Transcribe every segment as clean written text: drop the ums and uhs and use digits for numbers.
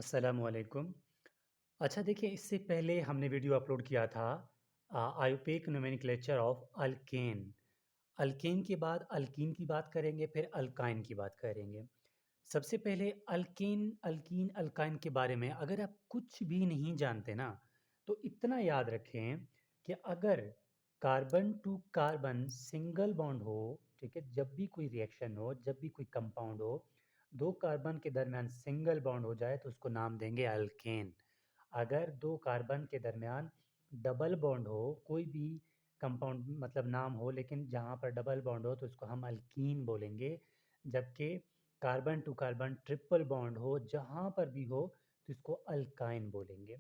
अस्सलामुअलैकुम। अच्छा देखिए, इससे पहले हमने वीडियो अपलोड किया था आयोपेक नोमेनक्लेचर ऑफ अल्केन। अल्केन के बाद अल्कीन की बात करेंगे, फिर अल्काइन की बात करेंगे। सबसे पहले अल्केन, अल्कीन, अल्काइन के बारे में अगर आप कुछ भी नहीं जानते ना, तो इतना याद रखें कि अगर carbon to carbon single bond हो, ठीक है, जब भी कोई रिएक्शन हो, जब भी कोई कंपाउंड हो, दो कार्बन के दरमियान सिंगल बॉन्ड हो जाए तो उसको नाम देंगे अल्केन। अगर दो कार्बन के दरमियान डबल बॉन्ड हो, कोई भी कंपाउंड मतलब नाम हो लेकिन जहाँ पर डबल बॉन्ड हो तो उसको हम अल्कीन बोलेंगे। जबकि carbon to carbon triple bond हो, जहाँ पर भी हो, तो इसको अल्काइन बोलेंगे।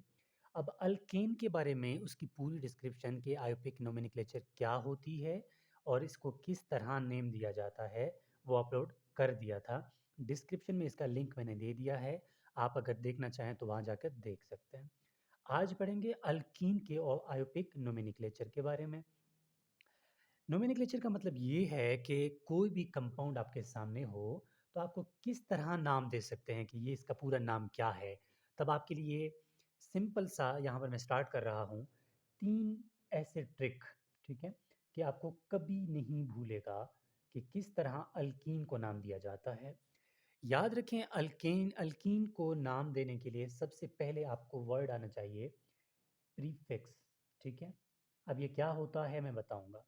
अब अल्केन के बारे में उसकी पूरी डिस्क्रिप्शन के आयोपिक नोमेनक्लेचर क्या होती है और इसको किस तरह नेम दिया जाता है, वो अपलोड कर दिया था। डिस्क्रिप्शन में इसका लिंक मैंने दे दिया है, आप अगर देखना चाहें तो वहाँ जाकर देख सकते हैं। आज पढ़ेंगे अल्कीन के और आयोपिक नोमेनक्लेचर के बारे में। नोमेनक्लेचर का मतलब ये है कि कोई भी कंपाउंड आपके सामने हो तो आपको किस तरह नाम दे सकते हैं कि ये इसका पूरा नाम क्या है। तब आपके लिए सिंपल सा यहाँ पर मैं स्टार्ट कर रहा हूँ, तीन ऐसे ट्रिक, ठीक है, कि आपको कभी नहीं भूलेगा कि किस तरह अल्कीन को नाम दिया जाता है। याद रखें, अल्केन अल्कीन को नाम देने के लिए सबसे पहले आपको वर्ड आना चाहिए प्रीफिक्स, ठीक है। अब ये क्या होता है मैं बताऊंगा।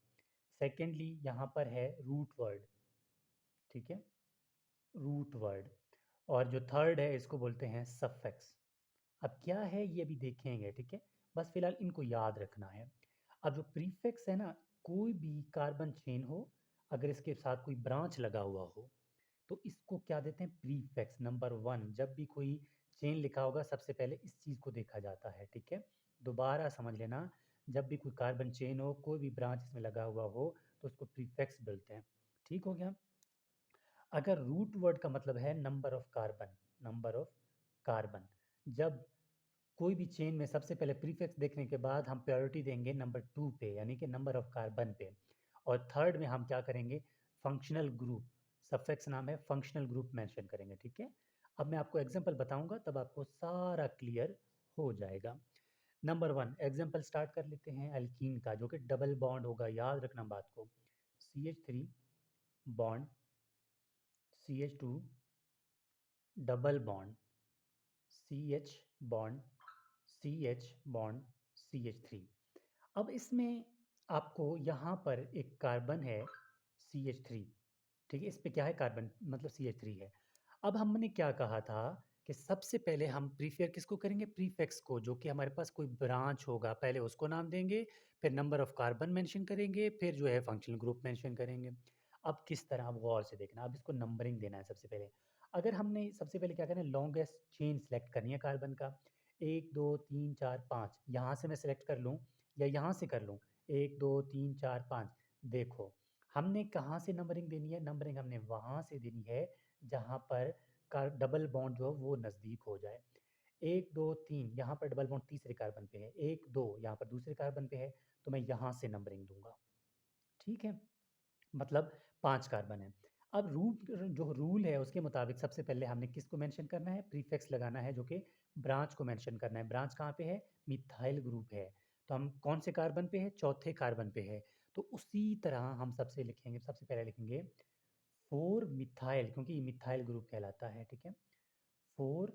सेकेंडली यहाँ पर है रूट वर्ड, ठीक है, रूट वर्ड। और जो थर्ड है इसको बोलते हैं सफिक्स। अब क्या है ये अभी देखेंगे, ठीक है, बस फिलहाल इनको याद रखना है। अब जो प्रीफिक्स है ना, कोई भी कार्बन चेन हो, अगर इसके साथ कोई ब्रांच लगा हुआ हो तो इसको क्या देते हैं, प्रीफिक्स नंबर वन। जब भी कोई चेन लिखा होगा सबसे पहले इस चीज़ को देखा जाता है, ठीक है। दोबारा समझ लेना, जब भी कोई कार्बन चेन हो, कोई भी ब्रांच इसमें लगा हुआ हो, तो उसको प्रीफिक्स बोलते हैं। ठीक हो गया। अगर रूट वर्ड का मतलब है number of carbon, number of carbon, जब कोई भी चेन में सबसे पहले प्रीफिक्स देखने के बाद हम प्रायोरिटी देंगे नंबर टू पे, यानी कि नंबर ऑफ कार्बन पे। और थर्ड में हम क्या करेंगे, फंक्शनल ग्रुप, सफिक्स नाम है, फंक्शनल ग्रुप मेंशन करेंगे, ठीक है। अब मैं आपको एग्जांपल बताऊंगा तब आपको सारा क्लियर हो जाएगा। नंबर वन एग्जांपल स्टार्ट कर लेते हैं अल्कीन का, जो कि डबल बॉन्ड होगा, याद रखना बात को। CH3 bond CH2 double bond CH bond CH bond CH3। अब इसमें आपको यहाँ पर एक कार्बन है CH3, ठीक है, इस पे क्या है, कार्बन मतलब CH3 है। अब हमने क्या कहा था कि सबसे पहले हम प्रीफेयर किसको करेंगे, प्रीफिक्स को, जो कि हमारे पास कोई ब्रांच होगा पहले उसको नाम देंगे, फिर नंबर ऑफ कार्बन मेंशन करेंगे, फिर जो है फंक्शनल ग्रुप मेंशन करेंगे। अब किस तरह, आप गौर से देखना, अब इसको नंबरिंग देना है सबसे पहले। अगर हमने सबसे पहले क्या करना है, लॉन्गेस्ट चेन सेलेक्ट करनी है कार्बन का, 1 2 3 4 5, यहाँ से मैं सेलेक्ट कर लूँ या यहाँ से कर लूँ, 1 2 3 4 5। देखो, हमने कहाँ से नंबरिंग देनी है, नंबरिंग हमने वहाँ से देनी है जहाँ पर का डबल बॉन्ड जो है वो नज़दीक हो जाए। 1 2 3 यहाँ पर डबल बॉन्ड तीसरे कार्बन पे है, 1 2 यहाँ पर दूसरे कार्बन पे है, तो मैं यहाँ से नंबरिंग दूंगा, ठीक है, मतलब 5 कार्बन है। अब रूट जो रूल है उसके मुताबिक सबसे पहले हमने किसको मेंशन करना है, प्रीफिक्स लगाना है, जो कि ब्रांच को मेंशन करना है। ब्रांच कहाँ पे है, मिथाइल ग्रुप है, तो हम कौन से कार्बन पे है, चौथे कार्बन पे है। तो उसी तरह हम सबसे लिखेंगे, सबसे पहले लिखेंगे 4 मिथाइल, क्योंकि ये मिथाइल ग्रुप कहलाता है, ठीक है, 4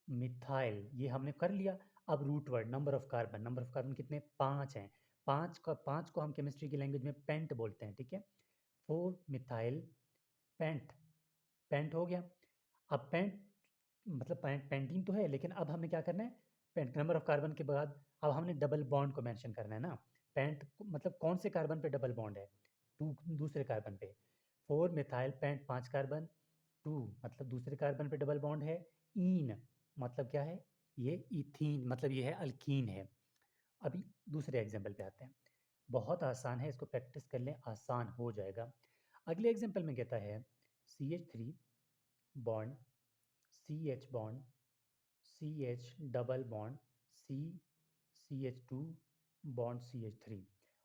मिथाइल, ये हमने कर लिया। अब root word number of carbon, number of carbon कितने, 5 हैं। पाँच को हम केमिस्ट्री की लैंग्वेज में पेंट बोलते हैं, ठीक है, 4 मिथाइल पेंट, पेंट हो गया। अब पेंट मतलब पेंटीन तो है, लेकिन अब हमें क्या करना है, पेंट नंबर ऑफ कार्बन के बाद अब हमने डबल बॉन्ड को मेंशन करना है ना। मतलब कौन से कार्बन पे डबल बॉन्ड है, टू, दूसरे कार्बन पे। 4 मिथाइल पेंट, 5 कार्बन, टू मतलब दूसरे कार्बन पे डबल बॉन्ड है, ईन मतलब क्या है, ये इथीन मतलब ये है अल्कीन है। अभी दूसरे एग्जाम्पल पे आते हैं, बहुत आसान है, इसको प्रैक्टिस कर लें, आसान हो जाएगा। अगले एग्जाम्पल में कहता है CH3 bond CH bond CH double bond C CH2 bond CH3।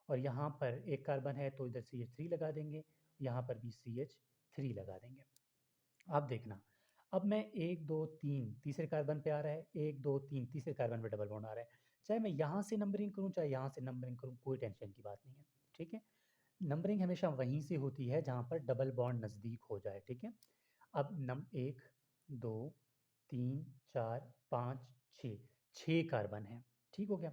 और यहाँ पर एक कार्बन है तो इधर CH3 लगा देंगे, यहाँ पर भी CH3 लगा देंगे। अब देखना, अब मैं 1 2 3 तीसरे कार्बन पे आ रहा है, 1 2 3 तीसरे कार्बन पे डबल बॉन्ड आ रहा है। चाहे मैं यहाँ से नंबरिंग करूँ, चाहे यहाँ से नंबरिंग करूँ, कोई टेंशन की बात नहीं है, ठीक है? नंबरिंग हमेशा वहीं से होती है जहाँ पर डबल बॉन्ड नज़दीक हो जाए, ठीक है? अब नम 1 2 3 4 5 6 6 कार्बन हैं, ठीक हो गया?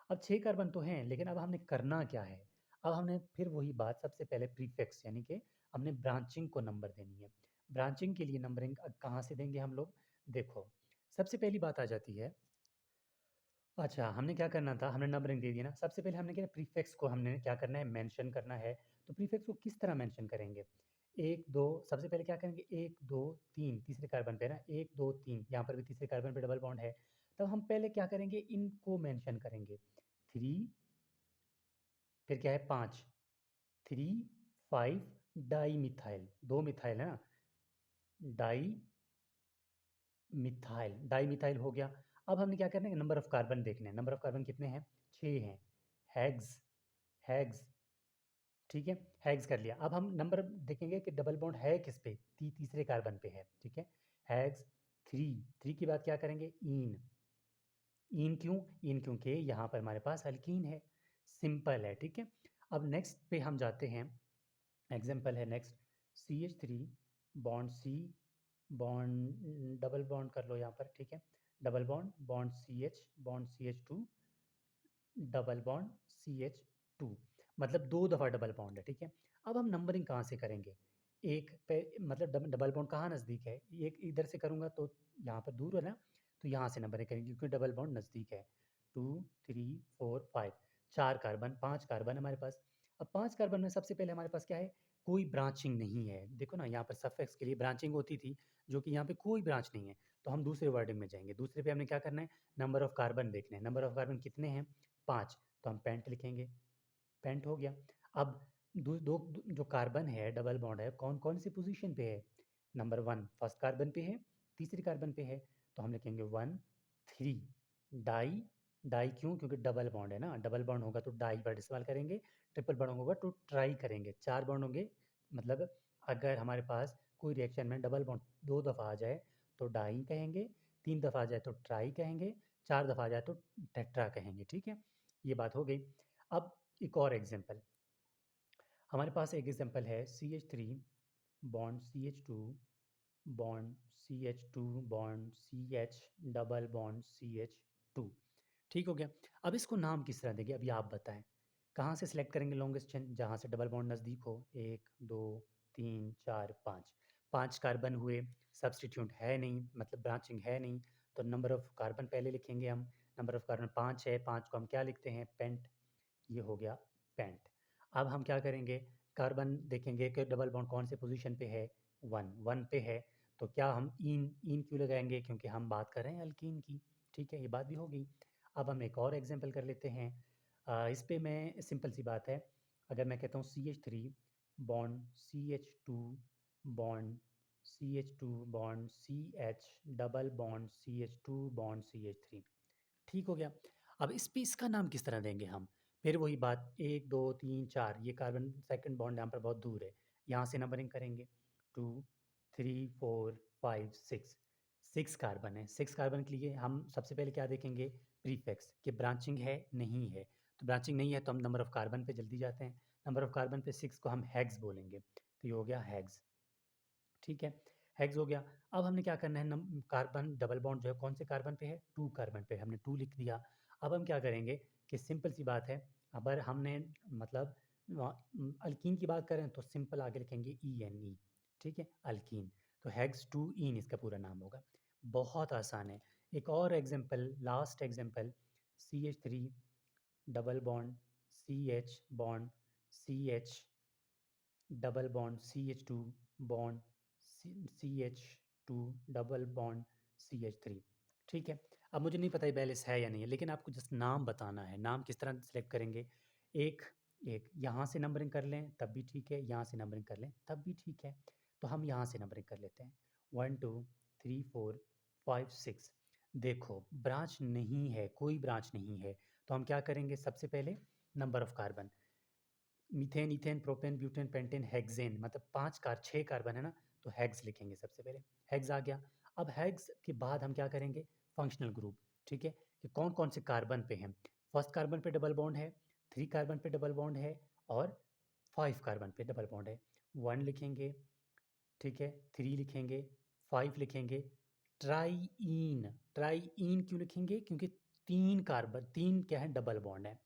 अब 6 कार्बन तो हैं, लेकिन अब हमने करना क्या है? अब हमने फिर वही बात, सबसे पहले प्रीफिक्स यानी कि हमने ब्रांचिंग को नंबर देनी है। ब्रांचिंग के लिए नंबरिंग कहाँ से देंगे हम लोग? देखो, सबसे पहली बात आ जाती है, अच्छा, हमने क्या करना था, हमने नंबरिंग दे दिया ना, सबसे पहले हमने क्या प्रीफिक्स को हमने क्या करना है, मेंशन करना है। तो प्रीफिक्स को किस तरह मेंशन करेंगे? 1 2 सबसे पहले क्या करेंगे, 1 2 3 तीसरे कार्बन पे ना, 1 2 3 यहाँ पर भी तीसरे कार्बन पे डबल बॉन्ड है। तब हम पहले क्या करेंगे, इनको मेंशन करेंगे। 3 फिर क्या है 5 3 5 डाई मिथाइल, 2 मिथाइल है ना, डाई मिथाइल, डाई मिथाइल हो गया। अब हमने क्या करना है, नंबर ऑफ कार्बन देखने हैं। नंबर ऑफ कार्बन कितने हैं? 6 हैं। हैग्स हैग्स ठीक है, हैग्स कर लिया। अब हम नंबर देखेंगे कि डबल बॉन्ड है किस पे, तीसरे कार्बन पे है, ठीक है? हैग्स 3 3 की बात क्या करेंगे, इन इन क्यों, इन क्योंकि यहाँ पर हमारे पास अल्कीन है, सिंपल है, ठीक है? अब नेक्स्ट पे हम जाते हैं, एग्जाम्पल है next, CH3 bond C bond double bond कर लो यहाँ पर, ठीक है? Double bond bond CH2 double bond CH2, मतलब 2 दफ़ा डबल बॉन्ड है, ठीक है? अब हम नंबरिंग कहाँ से करेंगे? एक पे मतलब डबल बॉन्ड कहाँ नज़दीक है? एक इधर से करूँगा तो यहाँ पर दूर है ना, तो यहाँ से नंबरिंग करेंगे क्योंकि डबल बॉन्ड नज़दीक है। 2 3 4 5 4 कार्बन, 5 कार्बन हमारे पास। अब 5 कार्बन में सबसे पहले हमारे पास क्या है? कोई ब्रांचिंग नहीं है। देखो ना, यहाँ पर सफिक्स के लिए ब्रांचिंग होती थी, जो कि यहाँ पे कोई ब्रांच नहीं है। तो हम दूसरे वर्डिंग में जाएँगे। दूसरे पे हमने क्या करना है? नंबर ऑफ कार्बन देखने हैं। नंबर ऑफ कार्बन कितने हैं? 5, तो हम पेंट लिखेंगे, पेंट हो गया। अब जो कार्बन है, डबल बॉन्ड है, कौन कौन सी पोजीशन पे है? नंबर 1 फर्स्ट कार्बन पे है, तीसरी कार्बन पे है, तो हम लिखेंगे 1 3 डाई। डाई क्यों? क्योंकि डबल बॉन्ड है ना, डबल बॉन्ड होगा तो डाई वर्ड इस्तेमाल करेंगे, ट्रिपल बॉन्ड होगा तो ट्राई करेंगे। 4 बॉन्ड होंगे, मतलब अगर हमारे पास कोई रिएक्शन में डबल बॉन्ड 2 दफ़ा आ जाए तो डाई कहेंगे, 3 दफ़ा आ जाए तो ट्राई कहेंगे, 4 दफ़ा आ जाए तो टेट्रा कहेंगे, ठीक है? ये बात हो गई। अब एक और एग्जांपल, हमारे पास एक एग्जांपल है, CH3 bond CH2 bond CH2 bond CH double bond CH2, ठीक हो गया। अब इसको नाम किस तरह देंगे, अभी आप बताएं। कहाँ से सिलेक्ट करेंगे लॉन्गेस्ट चेन? जहाँ से डबल बॉन्ड नज़दीक हो। 1 2 3 4 5 5 कार्बन हुए, सब्सटीट्यूट है नहीं, मतलब ब्रांचिंग है नहीं, तो नंबर ऑफ कार्बन पहले लिखेंगे हम। नंबर ऑफ कार्बन 5 है, 5 को हम क्या लिखते हैं, पेंट। ये हो गया पेंट। अब हम क्या करेंगे, कार्बन देखेंगे कि डबल बॉन्ड कौन से पोजीशन पे है, 1 पे है, तो क्या हम इन इन क्यों लगाएंगे, क्योंकि हम बात कर रहे हैं अल्कीन की, ठीक है? ये बात भी हो गई। अब हम एक और एग्जांपल कर लेते हैं। इस पे मैं सिंपल सी बात है, अगर मैं कहता हूँ CH3 bond CH2 bond CH2 bond CH double bond CH2 bond CH3, ठीक हो गया। अब इस पे इसका नाम किस तरह देंगे हम? फिर वही बात, 1 2 3 4, ये कार्बन सेकंड बॉन्ड यहाँ पर बहुत दूर है, यहाँ से नंबरिंग करेंगे। 2 3 4 5 6 6 कार्बन है। 6 कार्बन के लिए हम सबसे पहले क्या देखेंगे, प्रीफिक्स, कि ब्रांचिंग है नहीं है। तो ब्रांचिंग नहीं है तो हम नंबर ऑफ कार्बन पे जल्दी जाते हैं। नंबर ऑफ कार्बन पे 6 को हम हैग्स बोलेंगे, तो ये हो गया हैग्स, ठीक है? हेक्स हो गया। अब हमने क्या करना है, कार्बन डबल बॉन्ड जो है कौन से कार्बन पे है, 2 कार्बन पे, हमने 2 लिख दिया। अब हम क्या करेंगे कि सिंपल सी बात है, अगर हमने मतलब अल्कीन की बात करें तो सिंपल आगे लिखेंगे ENE, ठीक है? अल्कीन, तो हेक्स 2 ईन इसका पूरा नाम होगा। बहुत आसान है। एक और example, last example, CH3 double bond CH bond CH double bond CH2 bond CH2 double bond CH3, ठीक है? अब मुझे नहीं पता ये बैलेंस है या नहीं है, लेकिन आपको जस्ट नाम बताना है। नाम किस तरह सेलेक्ट करेंगे, एक एक यहाँ से नंबरिंग कर लें तब भी ठीक है, यहाँ से नंबरिंग कर लें तब भी ठीक है। तो हम यहाँ से नंबरिंग कर लेते हैं, 1 2 3 4 5 6। देखो, ब्रांच नहीं है, कोई ब्रांच नहीं है, तो हम क्या करेंगे, सबसे पहले number of carbon, methane ethane propane butane pentane hexane, मतलब 6 कार्बन है ना, तो हेक्स लिखेंगे सबसे पहले, हेक्स आ गया। अब हेक्स के बाद हम क्या करेंगे, फंक्शनल ग्रुप, ठीक है, कि कौन-कौन से कार्बन पे हैं। फर्स्ट कार्बन पे डबल बॉन्ड है, 3 कार्बन पे डबल बॉन्ड है और 5 कार्बन पे डबल बॉन्ड है। 1 लिखेंगे, ठीक है, 3 लिखेंगे, 5 लिखेंगे। ट्राईइन, ट्राईइन क्यों लिखेंगे? क्योंकि 3 कार्बन, 3 क्या है, डबल बॉन्ड है।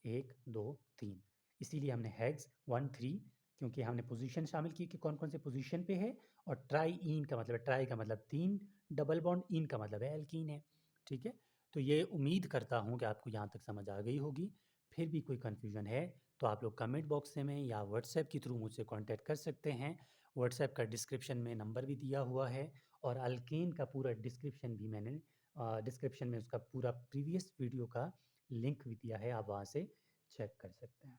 1, 2, 3, इसीलिए हमने हेक्स 1, 3, क्योंकि हमने पोजीशन शामिल की कि कौन-कौन से पोजीशन पे है, और ट्राईइन का मतलब है, ट्राई का मतलब 3, डबल बॉन्ड, इन का मतलब है एल्कीन है, ठीक है। तो ये उम्मीद करता हूँ कि आपको यहाँ तक समझ आ गई होगी। फिर भी कोई कन्फ्यूजन है तो आप लोग कमेंट बॉक्स से में या व्हाट्सएप के थ्रू मुझसे कॉन्टैक्ट कर सकते हैं। व्हाट्सएप का डिस्क्रिप्शन में नंबर भी दिया हुआ है, और अल्केन का पूरा डिस्क्रिप्शन भी मैंने डिस्क्रिप्शन में उसका पूरा प्रीवियस वीडियो का लिंक भी दिया है, आप वहाँ से चेक कर सकते हैं।